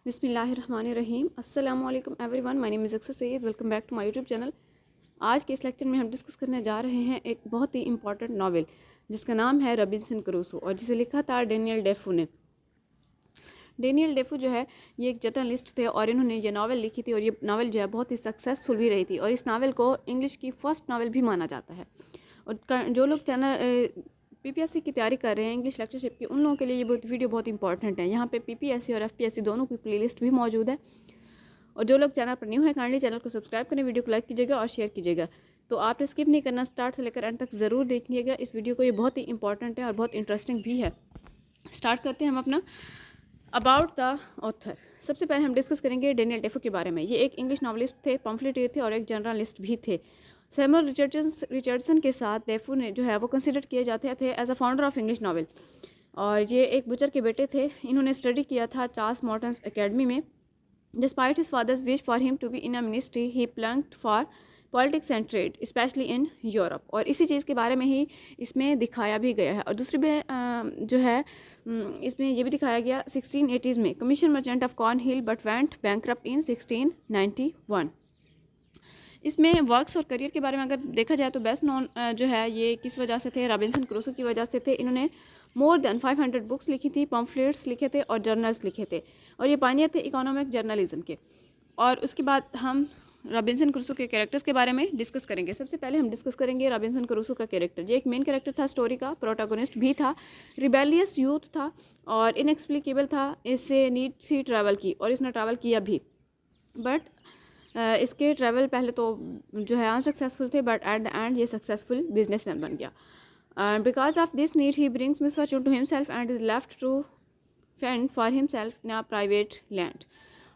बिस्मिल्लाहिर्रहमानिर्रहीम। अस्सलामु अलैकुम एवरीवन, माय नेम इज़ अक्सर Syed. Welcome back to my YouTube channel. आज के इस लेक्चर में हम डिस्कस करने जा रहे हैं एक बहुत ही इंपॉर्टेंट नावल जिसका नाम है रॉबिन्सन क्रूसो और जिसे लिखा था डेनियल डेफो ने। डेनियल डेफो जो है ये एक जर्नलिस्ट थे और इन्होंने ये नावल लिखी थी और ये नावल जो है बहुत ही सक्सेसफुल भी रही थी और इस नावल को इंग्लिश की फ़र्स्ट नावल भी माना जाता है। और जो लोग चैनल पीपीएससी की तैयारी कर रहे हैं इंग्लिश लेक्चरशिप की, उन लोगों के लिए ये वीडियो बहुत इंपॉर्टेंट है। यहाँ पे पीपीएससी और एफपीएससी दोनों की प्लेलिस्ट भी मौजूद है। और जो लोग चैनल पर न्यू है काइंडली चैनल को सब्सक्राइब करें, वीडियो को लाइक कीजिएगा और शेयर कीजिएगा। तो आपने स्किप नहीं करना, स्टार्ट से लेकर एंड तक ज़रूर देखिएगा इस वीडियो को, ये बहुत ही इंपॉर्टेंट है और बहुत इंटरेस्टिंग भी है। स्टार्ट करते हैं हम अपना अबाउट द ऑथर। सबसे पहले हम डिस्कस करेंगे डेनियल डेफो के बारे में। ये एक इंग्लिश नॉवलिस्ट थे, पम्फलेटियर थे और एक जर्नलिस्ट भी थे। सैमुअल रिचर्डसन के साथ डेफो ने जो है वो कंसिडर किए जाते थे as a founder of English novel. और ये एक बुचर के बेटे थे। इन्होंने स्टडी किया था चार्ल्स मॉर्टन्स एकेडमी में। Despite his father's wish for him to be in a ministry, he plunged for politics and trade especially in Europe. और इसी चीज़ के बारे में ही इसमें दिखाया भी गया है। और दूसरी में जो है इसमें ये भी दिखाया गया 1680s में commission merchant of Cornhill but went bankrupt in 1691। इसमें वर्क्स और करियर के बारे में अगर देखा जाए तो बेस्ट नॉन जो है ये किस वजह से थे, रॉबिन्सन क्रूसो की वजह से थे। इन्होंने मोर देन 500 बुक्स लिखी थी, पम्फलेट्स लिखे थे और जर्नल्स लिखे थे और ये पायनियर थे इकोनॉमिक जर्नलिज्म के। और उसके बाद हम रॉबिन्सन क्रूसो के कैरेक्टर्स के बारे में डिस्कस करेंगे। सबसे पहले हम डिस्कस करेंगे रॉबिन्सन क्रूसो का कैरेक्टर। ये एक मेन कैरेक्टर था स्टोरी का, प्रोटैगनिस्ट भी था, रिबेलियस यूथ था और इनएक्सप्लिकेबल था। इससे नीड सी ट्रैवल की और इसने ट्रैवल किया भी, बट इसके ट्रैवल पहले तो जो है अनसक्सेसफुल थे, बट एट द एंड ये सक्सेसफुल बिजनेसमैन बन गया। Because of this need he brings misfortune to himself and is left to fend for himself in a private land.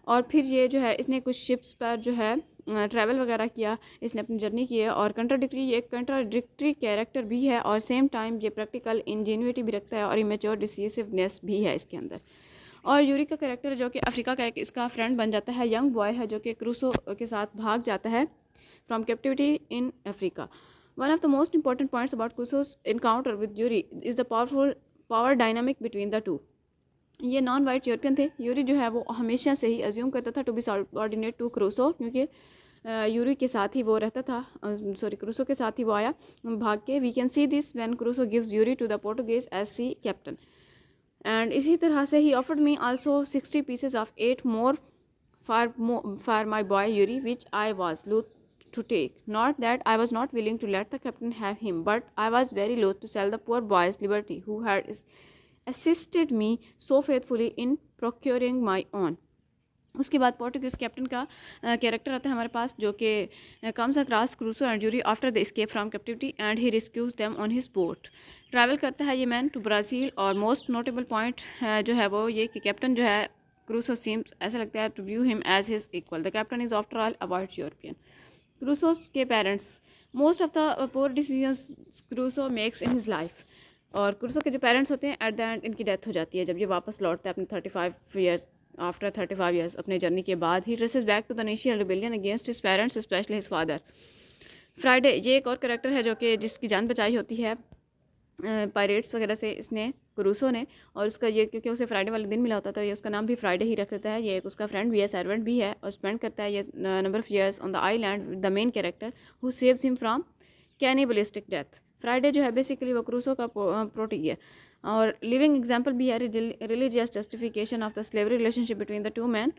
और फिर ये जो है इसने कुछ शिप्स पर जो है ट्रैवल वगैरह किया, इसने अपनी जर्नी की है। और कंट्राडिक्टरी कैरेक्टर भी है और सेम टाइम ये प्रैक्टिकल इंजेन्युइटी भी रखता है और इमेच्योर डिसीसिवनेस भी है इसके अंदर। और यूरी का कैरेक्टर जो कि अफ्रीका का एक इसका फ्रेंड बन जाता है, यंग बॉय है जो कि क्रूसो के साथ भाग जाता है from captivity in Africa. One of the most important points about Crusoe's encounter with यूरी is the power dynamic between the two. ये नॉन वाइट यूरोपियन थे। यूरी जो है वो हमेशा से ही अज्यूम करता था to be subordinate to Crusoe, क्योंकि यूरी के साथ ही वो रहता था, क्रूसो के साथ ही वो आया भाग के। We can see this when Crusoe gives यूरी to the Portuguese as sea captain. And इसी तरह से ही offered me also 60 pieces of 8 more for my boy यूरी which I was loath to take. Not that I was not willing to let the captain have him, but I was very loath to sell the poor boy's liberty who had assisted me so faithfully in procuring my own. उसके बाद Portuguese captain का character आता है हमारे पास, जो कि comes across Crusoe and Yuri after the escape from captivity and he rescues them on his boat. Travel करता है ये मैन टू ब्राज़ील। और मोस्ट नोटेबल पॉइंट जो है वो ये कि कैप्टन जो है क्रूसो सीम्स ऐसा लगता है to view him as his equal. The captain is after all a white European. Crusoe के parents, most of the poor decisions Crusoe makes in his life. और क्रूसो के जो पेरेंट्स होते हैं एट द एंड इनकी death हो जाती है जब ये वापस लौटता है अपने 35 ईयर्स आफ्टर 35 ईयर्स अपने जर्नी के बाद। He traces back to the नेशियन rebellion against his parents specially his father. Friday, ये एक और कैरेक्टर है जो कि जिसकी जान बचाई होती है पायरेट्स वगैरह से इसने, क्रूसो ने। और उसका ये क्योंकि उसे फ्राइडे वाले दिन मिला होता था, ये उसका नाम भी फ्राइडे ही रख देता है। ये एक उसका फ्रेंड भी है, सर्वेंट भी है और स्पेंड करता है ये number of years on the Island with the main character who saves him from cannibalistic death. Friday जो है बेसिकली वो क्रूसो का प्रोटी है और लिविंग एग्जाम्पल भी है religious justification of the slavery relationship between the to man.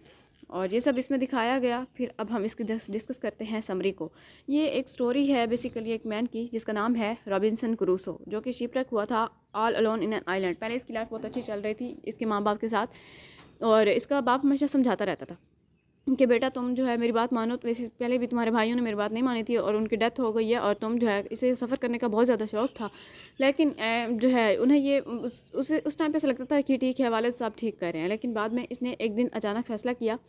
और ये सब इसमें दिखाया गया। फिर अब हम इसकी डिस्कस करते हैं समरी को। ये एक स्टोरी है बेसिकली एक मैन की जिसका नाम है रॉबिन्सन क्रूसो, जो कि शिपरेक हुआ था all alone in an island. पहले इसकी लाइफ बहुत अच्छी चल रही थी इसके माँ बाप के साथ और इसका बाप हमेशा समझाता रहता था कि बेटा तुम जो है मेरी बात मानो। तो वैसे पहले भी तुम्हारे भाइयों ने मेरी बात नहीं मानी थी और उनकी डेथ हो गई है और तुम जो है इसे सफ़र करने का बहुत ज़्यादा शौक़ था, लेकिन जो है उन्हें ये उस टाइम पे ऐसा लगता था कि ठीक है वालिद साहब ठीक कर रहे हैं। लेकिन बाद में इसने एक दिन अचानक फ़ैसला किया,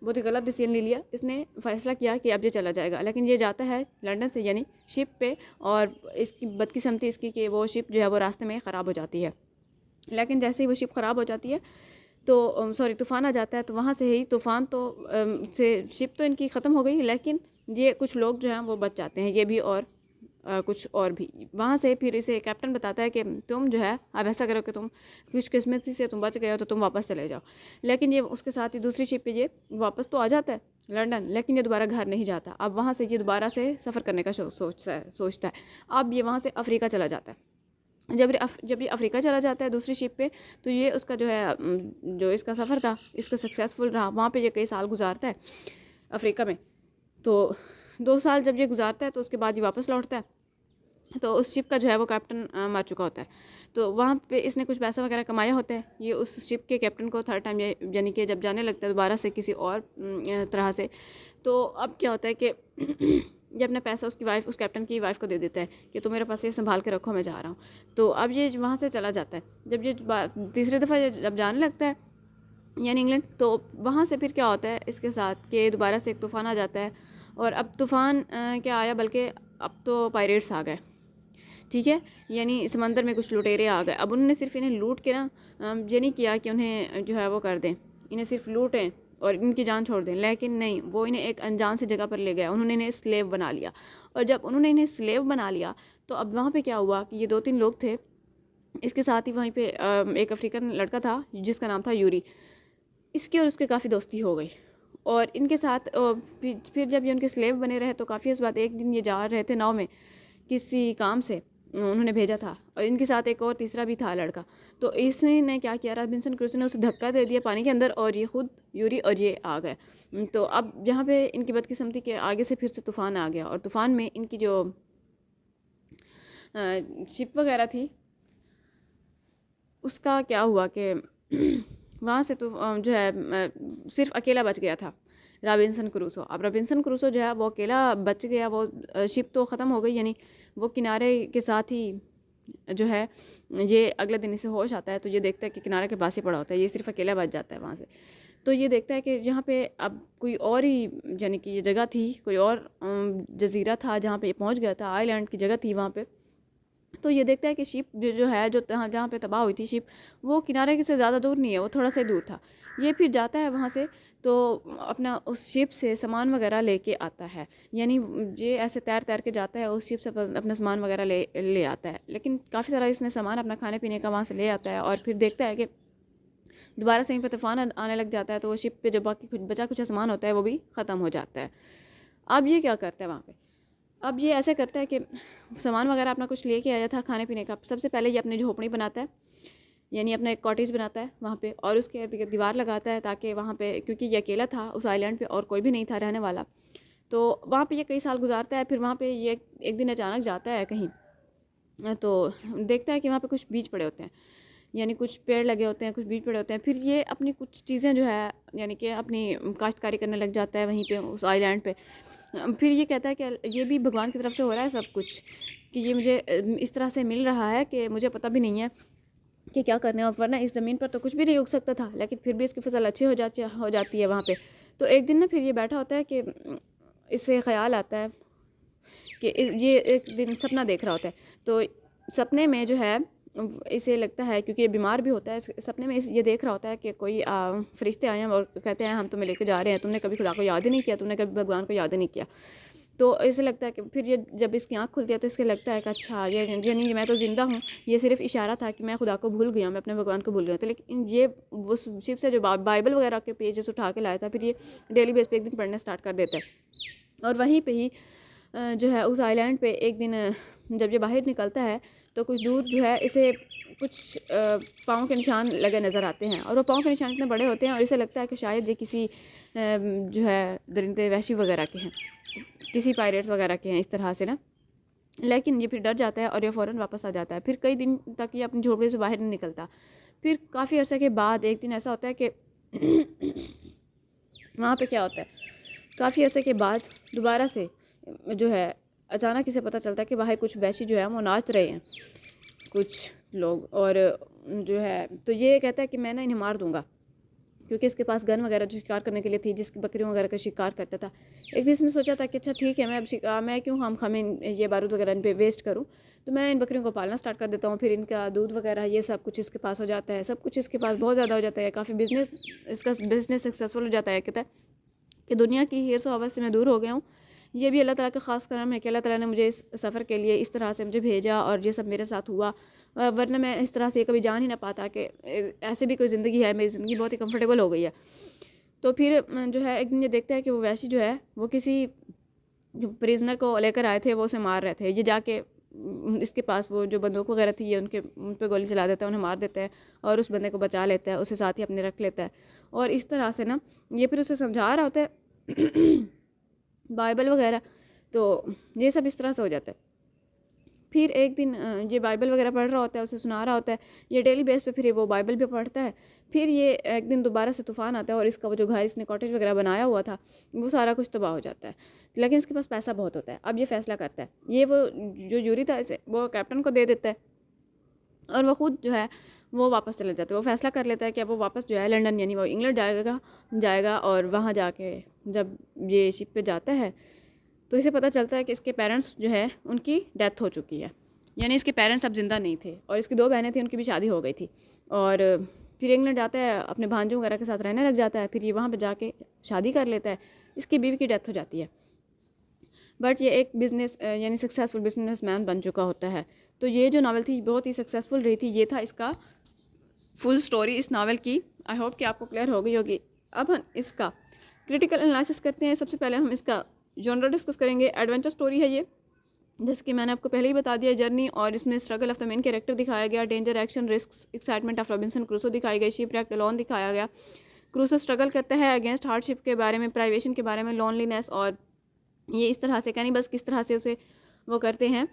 बहुत ही गलत डिसीजन ले लिया। इसने फ़ैसला किया कि अब ये चला जाएगा, लेकिन ये जाता है लंदन से यानी शिप पे और इसकी बदकिस्मती इसकी कि वो शिप जो है वो रास्ते में ख़राब हो जाती है। लेकिन जैसे ही वो शिप ख़राब हो जाती है तो तूफ़ान आ जाता है। तो वहाँ से ही तूफ़ान तो से शिप तो इनकी ख़त्म हो गई, लेकिन ये कुछ लोग जो हैं वो बच जाते हैं, ये भी और कुछ और भी। वहाँ से फिर इसे कैप्टन बताता है कि तुम जो है अब ऐसा करो कि तुम खुशकिस्मती से तुम बच गए हो तो तुम वापस चले जाओ। लेकिन ये उसके साथ ही दूसरी शिप पे ये वापस तो आ जाता है लंदन, लेकिन ये दोबारा घर नहीं जाता। अब वहाँ से ये दोबारा से सफ़र करने का सोचता है। अब ये वहाँ से अफ्रीका चला जाता है। जब ये अफ्रीका चला जाता है दूसरी शिप पे, तो ये उसका जो है जो इसका सफ़र था इसका सक्सेसफुल रहा। वहाँ पे ये कई साल गुजारता है अफ्रीका में। तो 2 साल जब ये गुजारता है तो उसके बाद ये वापस लौटता है। तो उस शिप का जो है वो कैप्टन मर चुका होता है। तो वहाँ पे इसने कुछ पैसा वगैरह कमाया होता है। ये उस शिप के कैप्टन को थर्ड टाइम यानी कि जब जाने लगता है दोबारा से किसी और तरह से, तो अब क्या होता है कि ये अपना पैसा उसकी वाइफ, उस कैप्टन की वाइफ को दे देता है कि तुम मेरे पास ये संभाल के रखो, मैं जा रहा हूँ। तो अब ये वहाँ से चला जाता है। जब ये तीसरी दफ़ा जब जाने लगता है यानी इंग्लैंड, तो वहाँ से फिर क्या होता है इसके साथ कि दोबारा से एक तूफ़ान आ जाता है। और अब तूफ़ान क्या आया, बल्कि अब तो पायरेट्स आ गए, ठीक है, यानी समंदर में कुछ लुटेरे आ गए। अब उन्होंने सिर्फ इन्हें लूट के ना ये नहीं किया कि उन्हें जो है वो कर दें, इन्हें सिर्फ लूटें और इनकी जान छोड़ दें, लेकिन नहीं, वो इन्हें एक अनजान सी जगह पर ले गया। उन्होंने इन्हें स्लेव बना लिया। और जब उन्होंने इन्हें स्लेव बना लिया तो अब वहाँ पे क्या हुआ कि ये 2-3 लोग थे, इसके साथ ही वहीं पे एक अफ्रीकन लड़का था जिसका नाम था यूरी। इसकी और उसके काफ़ी दोस्ती हो गई और इनके साथ फिर जब ये उनके स्लेव बने रहे तो काफ़ी इस बात, एक दिन ये जा रहे थे नाव में किसी काम से, उन्होंने भेजा था, और इनके साथ एक और तीसरा भी था लड़का। तो इसने क्या किया, रॉबिन्सन क्रूसो ने उसे धक्का दे दिया पानी के अंदर और ये खुद यूरी और ये आ गए। तो अब यहाँ पे इनकी बदकिस्मती के आगे से फिर से तूफ़ान आ गया और तूफ़ान में इनकी जो शिप वगैरह थी उसका क्या हुआ कि वहाँ से तो जो है सिर्फ अकेला बच गया था रॉबिन्सन क्रूसो। अब रॉबिन्सन क्रूसो जो है वो अकेला बच गया, वो शिप तो ख़त्म हो गई, यानी वो किनारे के साथ ही जो है ये अगले दिन इसे होश आता है तो ये देखता है कि किनारे के पास ही पड़ा होता है, ये सिर्फ अकेला बच जाता है वहाँ से। तो ये देखता है कि यहाँ पे अब कोई और ही यानी कि ये जगह थी, कोई और जजीरा था जहाँ पे ये पहुँच गया था, आइलैंड की जगह थी वहाँ पे। तो ये देखता है कि शिप जो है जो जहाँ पे तबाह हुई थी शिप, वो किनारे से ज़्यादा दूर नहीं है, वो थोड़ा सा दूर था। ये फिर जाता है वहाँ से तो अपना उस शिप से सामान वगैरह लेके आता है, यानी ये ऐसे तैर तैर के जाता है उस शिप से अपना सामान वगैरह ले आता है। लेकिन काफ़ी सारा इसने सामान अपना खाने पीने का वहाँ से ले आता है और फिर देखता है कि दोबारा से यहीं पर तूफ़ान आने लग जाता है। तो वो शिप पे जो बाकी कुछ बचा कुछ सामान होता है वो भी ख़त्म हो जाता है। अब ये क्या करता है वहाँ पे, अब ये ऐसे करता है कि सामान वगैरह अपना कुछ लेके आया था खाने पीने का। सबसे पहले ये अपनी झोपड़ी बनाता है, यानी अपना एक कॉटेज बनाता है वहाँ पे और उसके दीवार लगाता है ताकि वहाँ पे, क्योंकि ये अकेला था उस आइलैंड पे और कोई भी नहीं था रहने वाला, तो वहाँ पे ये कई साल गुजारता है। फिर वहाँ पे ये एक दिन अचानक जाता है कहीं तो देखता है कि वहाँ पे कुछ बीज पड़े होते हैं, यानी कुछ पेड़ लगे होते हैं, कुछ बीज पड़े होते हैं। फिर ये अपनी कुछ चीज़ें जो है यानी कि अपनी काश्तकारी करने लग जाता है वहीं पे उस आइलैंड पे। फिर ये कहता है कि ये भी भगवान की तरफ से हो रहा है सब कुछ, कि ये मुझे इस तरह से मिल रहा है कि मुझे पता भी नहीं है कि क्या करने, और वरना इस ज़मीन पर तो कुछ भी नहीं उग सकता था, लेकिन फिर भी इसकी फसल अच्छी हो जाती है वहाँ पे। तो एक दिन ना फिर ये बैठा होता है कि इससे ख्याल आता है कि ये एक दिन सपना देख रहा होता है। तो सपने में जो है इसे लगता है, क्योंकि ये बीमार भी होता है, सपने में ये देख रहा होता है कि कोई फरिश्ते आए हैं और कहते हैं हम तुम्हें लेके जा रहे हैं, तुमने कभी खुदा को याद ही नहीं किया, तुमने कभी भगवान को याद ही नहीं किया। तो इसे लगता है कि फिर ये जब इसकी आँख खुलती है तो इसके लगता है कि अच्छा ये नहीं, मैं तो ज़िंदा हूँ, ये सिर्फ इशारा था कि मैं खुदा को भूल गया, मैं अपने भगवान को भूल गया था। लेकिन ये वो शिप से जो बाइबल वगैरह के पेजेस उठा के लाया था, फिर ये डेली बेस पे एक दिन पढ़ना स्टार्ट कर देता है। और वहीं पे ही जो है उस आइलैंड पे एक दिन जब ये बाहर निकलता है तो कुछ दूर जो है इसे कुछ पाँव के निशान लगे नज़र आते हैं, और वो पाँव के निशान इतने बड़े होते हैं और इसे लगता है कि शायद ये किसी जो है दरिंदे वहशी वगैरह के हैं, किसी पायरेट्स वगैरह के हैं इस तरह से ना। लेकिन ये फिर डर जाता है और ये फ़ौरन वापस आ जाता है। फिर कई दिन तक ये अपनी झोपड़ी से बाहर नहीं निकलता। फिर काफ़ी अर्से के बाद एक दिन ऐसा होता है कि वहाँ पे क्या होता है, काफ़ी अर्से के बाद दोबारा से जो है अचानक इसे पता चलता है कि बाहर कुछ वहशी जो है वो नाच रहे हैं कुछ लोग, और जो है तो ये कहता है कि मैं ना इन्हें मार दूंगा, क्योंकि इसके पास गन वगैरह जो शिकार करने के लिए थी, जिसकी बकरियों वगैरह का शिकार करता था। एक दिन इसने सोचा था कि अच्छा ठीक है, मैं क्यों हम हमें ये बारूद वगैरह इन पे वेस्ट करूं, तो मैं इन बकरियों को पालना स्टार्ट कर देता हूँ। फिर इनका दूध वगैरह ये सब कुछ इसके पास हो जाता है, सब कुछ इसके पास बहुत ज़्यादा हो जाता है, काफ़ी इसका बिज़नेस सक्सेसफुल हो जाता है। कहता है कि दुनिया की हिर्स व हवस से मैं दूर हो गया हूँ, ये भी अल्लाह ताला का ख़ास करम है कि अल्लाह ताला ने मुझे इस सफ़र के लिए इस तरह से मुझे भेजा और ये सब मेरे साथ हुआ, वरना मैं इस तरह से कभी जान ही ना पाता कि ऐसे भी कोई ज़िंदगी है। मेरी ज़िंदगी बहुत ही कंफर्टेबल हो गई है। तो फिर जो है एक दिन ये देखता है कि वो वैशी जो है वो किसी जो प्रिजनर को लेकर आए थे वो उसे मार रहे थे। ये जाके इसके पास वो जो बंदूक वगैरह थी ये उन पे गोली चला देता है, उन्हें मार देता है और उस बंदे को बचा लेता है, उसे साथ ही अपने रख लेता है। और इस तरह से ना ये फिर उसे समझा रहा होता है बाइबल वगैरह, तो ये सब इस तरह से हो जाता है। फिर एक दिन ये बाइबल वगैरह पढ़ रहा होता है, उसे सुना रहा होता है, ये डेली बेस पे फिर वो बाइबल भी पढ़ता है। फिर ये एक दिन दोबारा से तूफ़ान आता है और इसका वो जो घर इसने कॉटेज वगैरह बनाया हुआ था वो सारा कुछ तबाह हो जाता है। लेकिन इसके पास पैसा बहुत होता है। अब ये फ़ैसला करता है, ये वो जो यूरी था इसे वो कैप्टन को दे देता है और वो ख़ुद जो है वो वापस चले जाते हैं। वो फ़ैसला कर लेता है कि अब वो वापस जो है लंदन यानी वो इंग्लैंड जाएगा और वहाँ जाके जब ये शिप पे जाता है तो इसे पता चलता है कि इसके पेरेंट्स जो है उनकी डेथ हो चुकी है, यानी इसके पेरेंट्स अब ज़िंदा नहीं थे। और इसकी 2 बहनें थी, उनकी भी शादी हो गई थी। और फिर इंग्लैंड जाता है, अपने भांजों वगैरह के साथ रहने लग जाता है। फिर ये वहाँ पे जाके शादी कर लेता है, इसकी बीवी की डेथ हो जाती है। बट ये एक बिज़नेस यानी सक्सेसफुल बिजनेसमैन बन चुका होता है। तो ये जो नावल थी बहुत ही सक्सेसफुल रही थी। ये था इसका फुल स्टोरी इस नावल की। आई होप कि आपको क्लियर हो गई होगी। अब हम इसका क्रिटिकल एनालिसिस करते हैं। सबसे पहले हम इसका जॉनर डिस्कस करेंगे। एडवेंचर स्टोरी है ये, जैसे कि मैंने आपको पहले ही बता दिया। जर्नी और इसमें struggle of the main character दिखाया गया। Danger, action, risk, excitement of Robinson Crusoe दिखाई गई। शिप रैक्ट अलोन दिखाया गया। क्रूसो स्ट्रगल करता है अगेंस्ट हार्डशिप के बारे में, प्राइवेशन के बारे में, लोनलीनेस, और ये इस तरह से कैनिबल्स किस तरह से उसे वो करते हैं।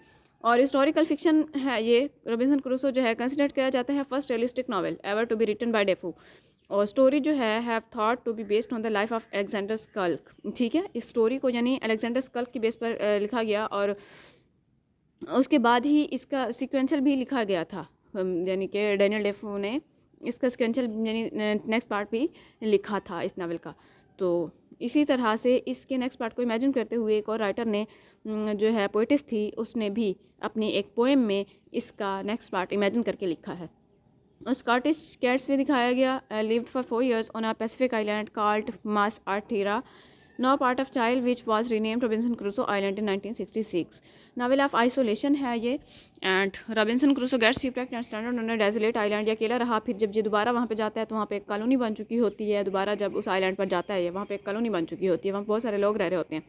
और हिस्टोरिकल फिक्शन है ये। रॉबिन्सन क्रूसो जो है कंसिडर किया जाता है first realistic novel ever to be written by Defoe. और स्टोरी जो है have thought to be based on the life of Alexander Selkirk. ठीक है, इस स्टोरी को यानी अलेक्जेंडर स्कल्क की बेस पर लिखा गया और उसके बाद ही इसका सिक्वेंशल भी लिखा गया था, यानी कि डैनियल डेफो ने इसका सिक्वेंशल यानी नेक्स्ट पार्ट भी लिखा था इस नावल का। तो इसी तरह से इसके नेक्स्ट पार्ट को इमेजिन करते हुए एक और राइटर ने जो है पोइटिस थी, उसने भी अपनी एक पोएम में इसका नेक्स्ट पार्ट इमेजिन करके लिखा है। स्कॉटिश कैट्स भी दिखाया गया। Lived for 4 years on a Pacific island called Mas a Tierra, now part of Chile which was renamed Robinson Crusoe island in 1966। Novel of isolation है ये। And Robinson Crusoe gets shipwrecked and stranded on a desolate island. ये अकेला रहा, फिर जब ये दोबारा वहाँ पे जाता है तो वहाँ पे एक कॉलोनी बन चुकी होती है। दोबारा जब उस आइलैंड पर जाता है ये, वहाँ पे एक कॉलोनी बन चुकी होती है, वहाँ बहुत सारे लोग रह रहे होते हैं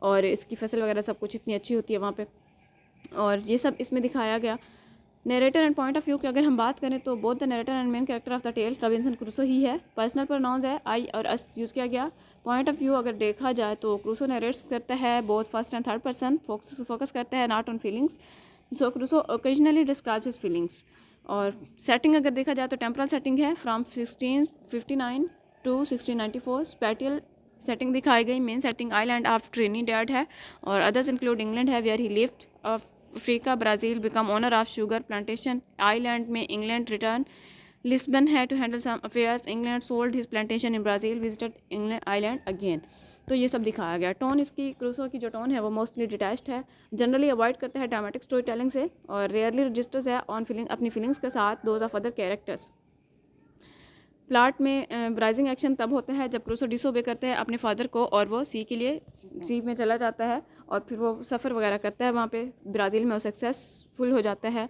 और इसकी फसल वगैरह सब कुछ इतनी अच्छी होती है वहाँ पे। और ये सब इसमें दिखाया गया। Narrator and point of view की अगर हम बात करें तो both the narrator and main character of the tale Robinson Crusoe ही है। पर्सनल प्रोनाउंस है आई और अस यूज़ किया गया। पॉइंट ऑफ व्यू अगर देखा जाए तो क्रूसो नरेट्स करता है both first and third person, focus करता है not on feelings. So Crusoe occasionally describes his feelings. और सेटिंग अगर देखा जाए तो टेम्परल सेटिंग है फ्रॉम 1659 टू 1694। स्पेटियल सेटिंग दिखाई गई। Main setting island of Trinidad है और अदर्स इंक्लूड इंग्लैंड है where he lived. Africa, Brazil become owner of sugar plantation. Island में इंग्लैंड रिटर्न। लिस्बन है to handle some affairs. England sold his plantation in Brazil, visited England island again. तो ये सब दिखाया गया। Tone इसकी Crusoe की जो टोन है वो मोस्टली डिटैच्ड है, जनरली अवॉइड करता है ड्रामेटिक स्टोरी टेलिंग से और रेयरली रजिस्टर्स है ऑन फीलिंग अपनी फीलिंग्स के साथ those of other characters. Plot में राइजिंग एक्शन तब होता है जब क्रूसो डिसोबे करते हैं अपने फादर को और वो सी में चला जाता है और फिर वो सफ़र वगैरह करता है वहाँ पे ब्राज़ील में, वो सक्सेसफुल हो जाता है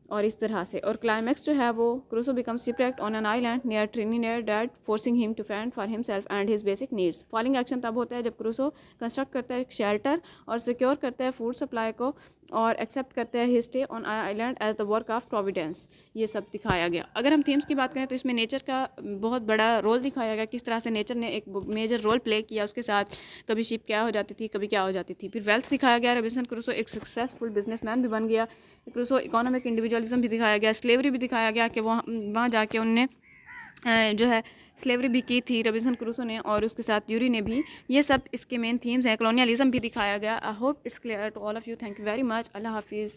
और इस तरह से। और क्लाइमैक्स जो है वो Crusoe becomes shipwrecked on an island near Trinidad forcing him to fend for himself and his basic needs. Falling action तब होता है जब क्रूसो कंस्ट्रक्ट करता है एक शेल्टर और सिक्योर करता है फूड सप्लाई को और एक्सेप्ट करता है his stay on island as the work of providence. ये सब दिखाया गया। अगर हम थीम्स की बात करें तो इसमें नेचर का बहुत बड़ा रोल दिखाया गया, किस तरह से नेचर ने एक मेजर रोल प्ले किया उसके साथ। कभी शिप क्या हो जाती थी, कभी क्या हो जाती थी। फिर वेल्थ दिखाया गया। रॉबिन्सन क्रूसो एक सक्सेसफुल बिजनेसमैन भी बन गया। क्रूसो इकोनॉमिक इंडिविजुअलिज्म भी दिखाया गया। स्लेवरी भी दिखाया गया कि वहाँ जाके उनने जो है स्लेवरी भी की थी रॉबिन्सन क्रूसो ने और उसके साथ यूरी ने भी। ये सब इसके मेन थीम्स हैं। कॉलोनियलिज्म भी दिखाया गया। I hope it's clear to all of you. Thank you very much. अल्लाह हाफिज़।